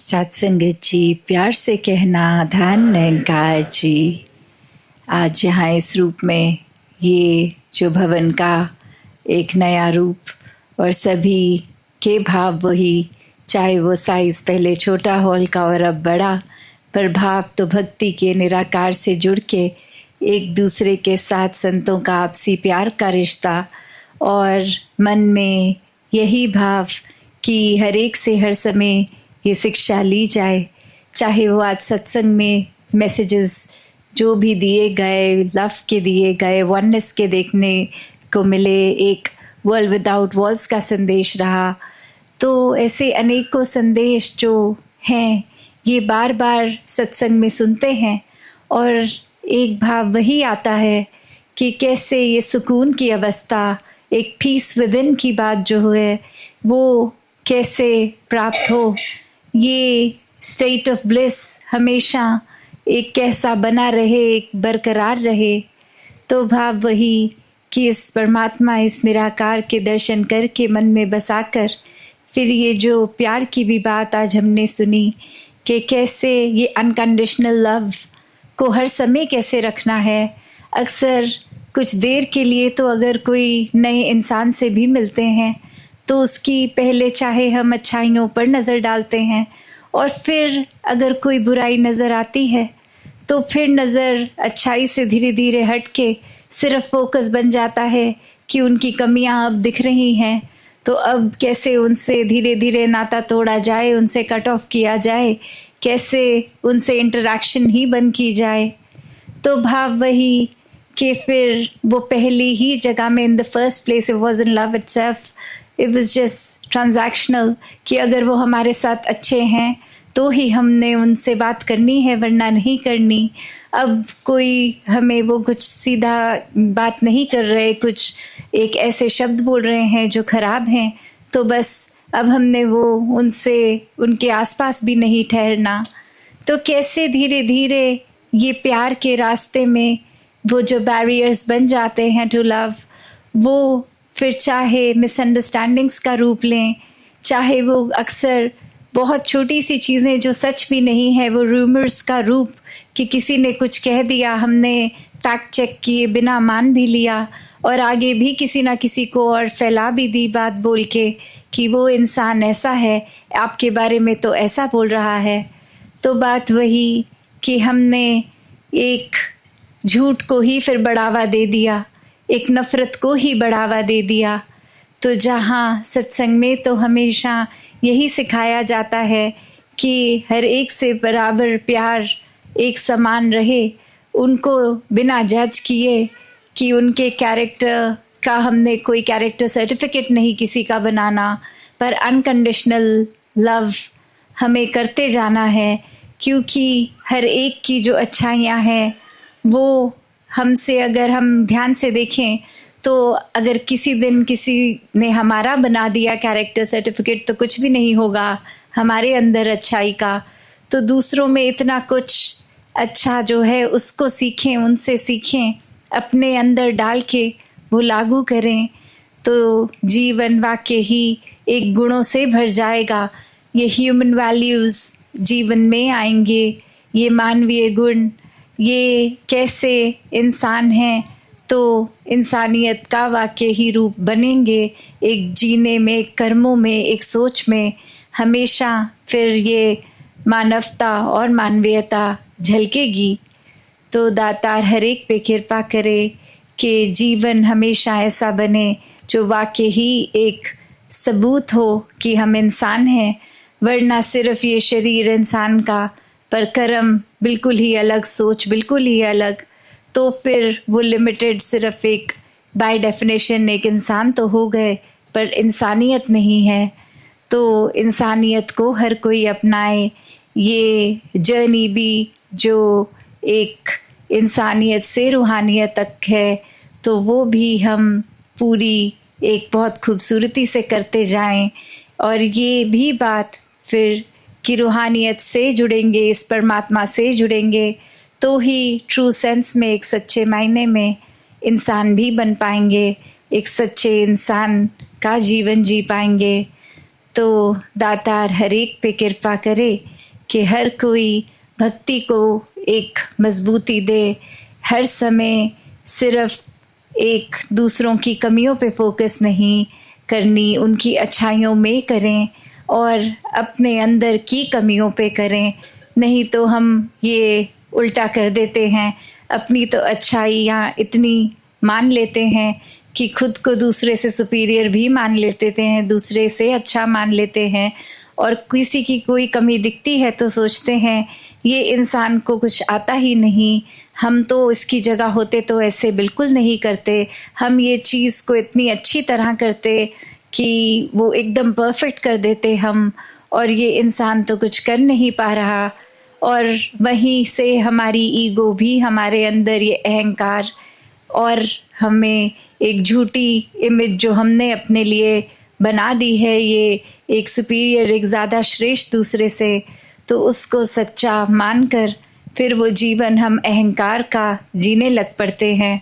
सत्संगत जी, प्यार से कहना धन निरंकार जी। आज यहाँ इस रूप में ये जो भवन का एक नया रूप और सभी के भाव वही, चाहे वो साइज पहले छोटा हॉल का और अब बड़ा, पर भाव तो भक्ति के निराकार से जुड़ के एक दूसरे के साथ संतों का आपसी प्यार का रिश्ता और मन में यही भाव कि हर एक से हर समय ये शिक्षा ली जाए। चाहे वो आज सत्संग में मैसेजेस जो भी दिए गए, लव के दिए गए, वननेस के देखने को मिले, एक वर्ल्ड विदाउट वॉल्स का संदेश रहा, तो ऐसे अनेकों संदेश जो हैं ये बार बार सत्संग में सुनते हैं और एक भाव वही आता है कि कैसे ये सुकून की अवस्था, एक पीस विद इन की बात जो है वो कैसे प्राप्त हो, ये स्टेट ऑफ ब्लिस हमेशा एक कैसा बना रहे, एक बरकरार रहे। तो भाव वही कि इस परमात्मा, इस निराकार के दर्शन करके मन में बसाकर फिर ये जो प्यार की भी बात आज हमने सुनी कि कैसे ये अनकंडीशनल लव को हर समय कैसे रखना है। अक्सर कुछ देर के लिए तो अगर कोई नए इंसान से भी मिलते हैं तो उसकी पहले चाहे हम अच्छाइयों पर नज़र डालते हैं और फिर अगर कोई बुराई नज़र आती है तो फिर नज़र अच्छाई से धीरे धीरे हट के सिर्फ फोकस बन जाता है कि उनकी कमियां अब दिख रही हैं, तो अब कैसे उनसे धीरे धीरे नाता तोड़ा जाए, उनसे कट ऑफ किया जाए, कैसे उनसे इंटरेक्शन ही बंद की जाए। तो भाव वही कि फिर वो पहली ही जगह में in the first place it was in love itself, it was just transactional कि अगर वो हमारे साथ अच्छे हैं तो ही हमने उनसे बात करनी है वरना नहीं करनी। अब कोई हमें वो कुछ सीधा बात नहीं कर रहे, कुछ एक ऐसे शब्द बोल रहे हैं जो खराब हैं, तो बस अब हमने वो उनसे उनके आसपास भी नहीं ठहरना। तो कैसे धीरे धीरे ये प्यार के रास्ते में वो जो बैरियर्स बन जाते हैं टू लव, वो फिर चाहे मिसअंडरस्टैंडिंग्स का रूप लें, चाहे वो अक्सर बहुत छोटी सी चीज़ें जो सच भी नहीं है, वो रूमर्स का रूप कि किसी ने कुछ कह दिया, हमने फैक्ट चेक किए बिना मान भी लिया और आगे भी किसी ना किसी को और फैला भी दी बात बोल के कि वो इंसान ऐसा है, आपके बारे में तो ऐसा बोल रहा है। तो बात वही कि हमने एक झूठ को ही फिर बढ़ावा दे दिया, एक नफ़रत को ही बढ़ावा दे दिया। तो जहाँ सत्संग में तो हमेशा यही सिखाया जाता है कि हर एक से बराबर प्यार एक समान रहे, उनको बिना जज किए कि उनके कैरेक्टर का हमने कोई कैरेक्टर सर्टिफिकेट नहीं किसी का बनाना, पर अनकंडीशनल लव हमें करते जाना है क्योंकि हर एक की जो अच्छाइयाँ हैं वो हमसे अगर हम ध्यान से देखें तो अगर किसी दिन किसी ने हमारा बना दिया कैरेक्टर सर्टिफिकेट तो कुछ भी नहीं होगा हमारे अंदर अच्छाई का, तो दूसरों में इतना कुछ अच्छा जो है उसको सीखें, उनसे सीखें, अपने अंदर डाल के वो लागू करें, तो जीवन वाकई ही एक गुणों से भर जाएगा। ये ह्यूमन वैल्यूज़ जीवन में आएंगे, ये मानवीय गुण, ये कैसे इंसान हैं तो इंसानियत का वाकई ही रूप बनेंगे, एक जीने में, एक कर्मों में, एक सोच में हमेशा फिर ये मानवता और मानवीयता झलकेगी। तो दातार हर एक पे कृपा करे कि जीवन हमेशा ऐसा बने जो वाकई ही एक सबूत हो कि हम इंसान हैं, वरना सिर्फ ये शरीर इंसान का पर कर्म बिल्कुल ही अलग, सोच बिल्कुल ही अलग, तो फिर वो लिमिटेड सिर्फ एक बाय डेफिनेशन एक इंसान तो हो गए पर इंसानियत नहीं है। तो इंसानियत को हर कोई अपनाए, ये जर्नी भी जो एक इंसानियत से रूहानियत तक है तो वो भी हम पूरी एक बहुत खूबसूरती से करते जाएं और ये भी बात फिर कि रूहानियत से जुड़ेंगे, इस परमात्मा से जुड़ेंगे तो ही ट्रू सेंस में एक सच्चे मायने में इंसान भी बन पाएंगे, एक सच्चे इंसान का जीवन जी पाएंगे। तो दातार हर एक पे कृपा करे कि हर कोई भक्ति को एक मजबूती दे, हर समय सिर्फ एक दूसरों की कमियों पे फोकस नहीं करनी, उनकी अच्छाइयों में करें और अपने अंदर की कमियों पे करें। नहीं तो हम ये उल्टा कर देते हैं, अपनी तो अच्छाइयाँ इतनी मान लेते हैं कि खुद को दूसरे से सुपीरियर भी मान लेते हैं, दूसरे से अच्छा मान लेते हैं, और किसी की कोई कमी दिखती है तो सोचते हैं ये इंसान को कुछ आता ही नहीं, हम तो इसकी जगह होते तो ऐसे बिल्कुल नहीं करते, हम ये चीज़ को इतनी अच्छी तरह करते कि वो एकदम परफेक्ट कर देते हम, और ये इंसान तो कुछ कर नहीं पा रहा। और वहीं से हमारी ईगो भी, हमारे अंदर ये अहंकार, और हमें एक झूठी इमेज जो हमने अपने लिए बना दी है, ये एक सुपीरियर, एक ज़्यादा श्रेष्ठ दूसरे से, तो उसको सच्चा मानकर फिर वो जीवन हम अहंकार का जीने लग पड़ते हैं।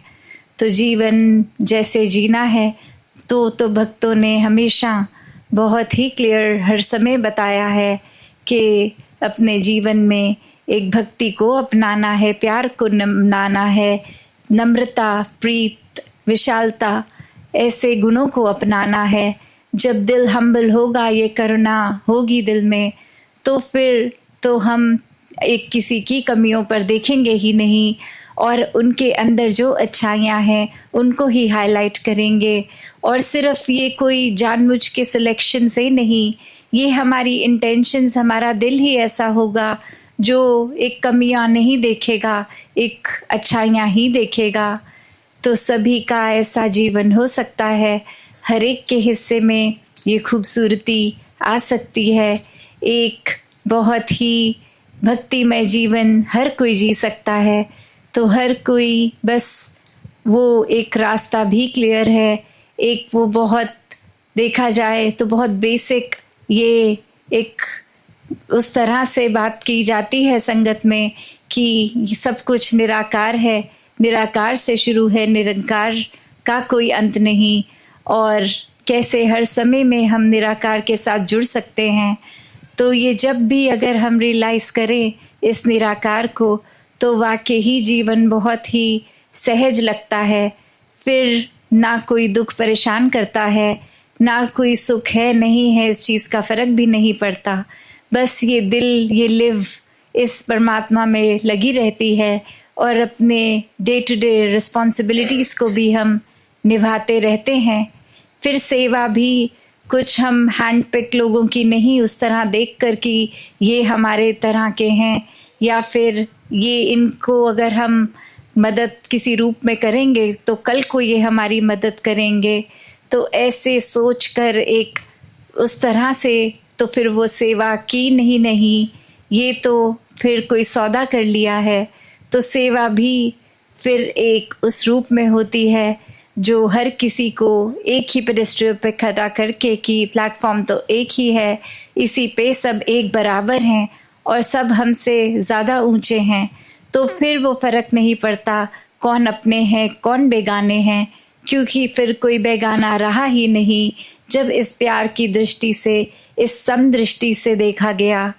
तो जीवन जैसे जीना है तो भक्तों ने हमेशा बहुत ही क्लियर हर समय बताया है कि अपने जीवन में एक भक्ति को अपनाना है, प्यार को अपनाना है, नम्रता, प्रीत, विशालता, ऐसे गुणों को अपनाना है। जब दिल हम्बल होगा, ये करुणा होगी दिल में, तो फिर तो हम एक किसी की कमियों पर देखेंगे ही नहीं, और उनके अंदर जो अच्छाइयाँ हैं उनको ही हाईलाइट करेंगे। और सिर्फ ये कोई जानबूझ के सिलेक्शन से नहीं, ये हमारी इंटेंशंस, हमारा दिल ही ऐसा होगा जो एक कमियां नहीं देखेगा, एक अच्छाइयाँ ही देखेगा। तो सभी का ऐसा जीवन हो सकता है, हर एक के हिस्से में ये खूबसूरती आ सकती है। एक बहुत ही भक्तिमय जीवन हर कोई जी सकता है। तो हर कोई, बस वो एक रास्ता भी क्लियर है, एक वो बहुत देखा जाए तो बहुत बेसिक, ये एक उस तरह से बात की जाती है संगत में कि सब कुछ निराकार है, निराकार से शुरू है, निरंकार का कोई अंत नहीं, और कैसे हर समय में हम निराकार के साथ जुड़ सकते हैं। तो ये जब भी अगर हम रियलाइज़ करें इस निराकार को, तो वाकई ही जीवन बहुत ही सहज लगता है। फिर ना कोई दुख परेशान करता है, ना कोई सुख है नहीं है, इस चीज़ का फ़र्क भी नहीं पड़ता। बस ये दिल, ये लिव इस परमात्मा में लगी रहती है, और अपने डे टू डे रिस्पॉन्सिबिलिटीज़ को भी हम निभाते रहते हैं। फिर सेवा भी कुछ हम हैंड पिक लोगों की नहीं, उस तरह देख कर कि ये हमारे तरह के हैं, या फिर ये इनको अगर हम मदद किसी रूप में करेंगे तो कल को ये हमारी मदद करेंगे। तो ऐसे सोच कर एक उस तरह से तो फिर वो सेवा की नहीं, ये तो फिर कोई सौदा कर लिया है। तो सेवा भी फिर एक उस रूप में होती है जो हर किसी को एक ही पेडेस्ट्रियल पे खड़ा करके कि प्लेटफॉर्म तो एक ही है, इसी पे सब एक बराबर हैं और सब हमसे ज़्यादा ऊंचे हैं। तो फिर वो फ़र्क नहीं पड़ता कौन अपने हैं कौन बेगाने हैं, क्योंकि फिर कोई बेगाना रहा ही नहीं जब इस प्यार की दृष्टि से, इस समदृष्टि से देखा गया।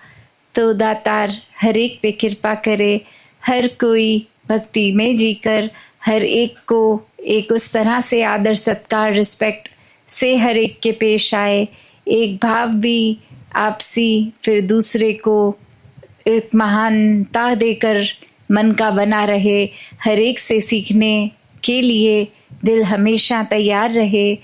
तो दातार हर एक पे कृपा करे, हर कोई भक्ति में जीकर हर एक को एक उस तरह से आदर सत्कार रिस्पेक्ट से हर एक के पेश आए, एक भाव भी आपसी, फिर दूसरे को एक महानता देकर मन का बना रहे, हर एक से सीखने के लिए दिल हमेशा तैयार रहे,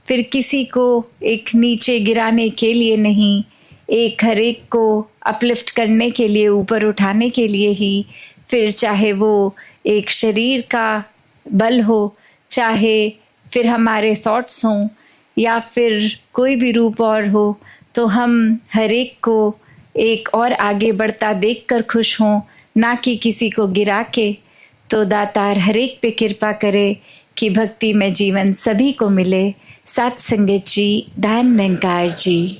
फिर किसी को एक नीचे गिराने के लिए नहीं, एक हर एक को अपलिफ्ट करने के लिए, ऊपर उठाने के लिए ही। फिर चाहे वो एक शरीर का बल हो, चाहे फिर हमारे थॉट्स हों, या फिर कोई भी रूप और हो, तो हम हर एक को एक और आगे बढ़ता देखकर खुश हों, ना कि किसी को गिरा के। तो दातार हर एक पे कृपा करे कि भक्ति में जीवन सभी को मिले। सत्संगत जी, धन निरंकार जी।